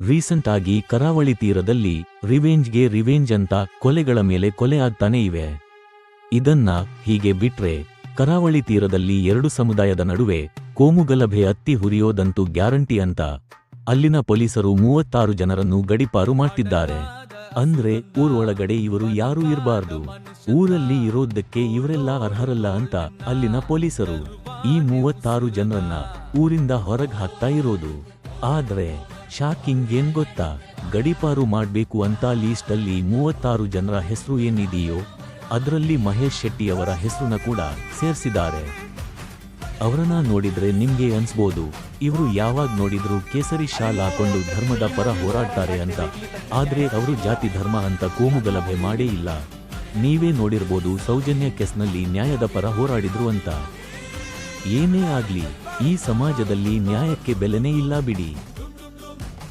Recent ಆಗಿ ಕರಾವಳಿ ತೀರದಲ್ಲಿ ರಿವೆಂಜ್ಗೆ ರಿವೆಂಜ್ ಅಂತ ಕೊಲೆಗಳ ಮೇಲೆ ಕೊಲೆ ಆಗ್ತಾನೆ ಇವೆ. ಇದನ್ನ ಹೀಗೆ ಬಿಟ್ರೆ ಕರಾವಳಿ ತೀರದಲ್ಲಿ ಎರಡು ಸಮುದಾಯದ ನಡುವೆ ಕೋಮುಗಲಭೆ ಹತ್ತಿ ಹುರಿಯೋದಂತೂ ಗ್ಯಾರಂಟಿ ಅಂತ ಅಲ್ಲಿನ ಪೊಲೀಸರು 36 ಜನರನ್ನು ಗಡೀಪಾರು ಮಾಡ್ತಿದ್ದಾರೆ. ಅಂದ್ರೆ ಊರೊಳಗಡೆ ಇವರು ಯಾರೂ ಇರಬಾರ್ದು, ಊರಲ್ಲಿ ಇರೋದಕ್ಕೆ ಇವರೆಲ್ಲ ಅರ್ಹರಲ್ಲ ಅಂತ ಅಲ್ಲಿನ ಪೊಲೀಸರು ಈ 36 ಜನರನ್ನ ಊರಿಂದ ಹೊರಗೆ ಹಾಕ್ತಾ ಇರೋದು. ಆದ್ರೆ ಶಾಕಿಂಗ್ ಏನ್ ಗೊತ್ತಾ, ಗಡೀಪಾರು ಮಾಡ್ಬೇಕು ಅಂತ ಲೀಸ್ಟ್ ಅಲ್ಲಿ 36 ಜನರ ಹೆಸರು ಏನಿದೆಯೋ ಅದರಲ್ಲಿ ಮಹೇಶ್ ಶೆಟ್ಟಿ ಅವರ ಹೆಸರನ್ನ ಕೂಡ ಸೇರಿಸಿದ್ದಾರೆ. ಅವರನ್ನ ನೋಡಿದ್ರೆ ನಿಮ್ಗೆ ಅನ್ಸ್ಬೋದು ಇವರು ಯಾವಾಗ ನೋಡಿದ್ರು ಕೇಸರಿ ಶಾಲ್ ಹಾಕೊಂಡು ಧರ್ಮದ ಪರ ಹೋರಾಡ್ತಾರೆ ಅಂತ. ಆದ್ರೆ ಅವರು ಜಾತಿ ಧರ್ಮ ಅಂತ ಕೋಮುಗಲಭೆ ಮಾಡೇ ಇಲ್ಲ. ನೀವೇ ನೋಡಿರ್ಬೋದು ಸೌಜನ್ಯ ಕೇಸ್ನಲ್ಲಿ ನ್ಯಾಯದ ಪರ ಹೋರಾಡಿದ್ರು ಅಂತ. ಏನೇ ಆಗ್ಲಿ ಈ ಸಮಾಜದಲ್ಲಿ ನ್ಯಾಯಕ್ಕೆ ಬೆಲೆನೇ ಇಲ್ಲ ಬಿಡಿ.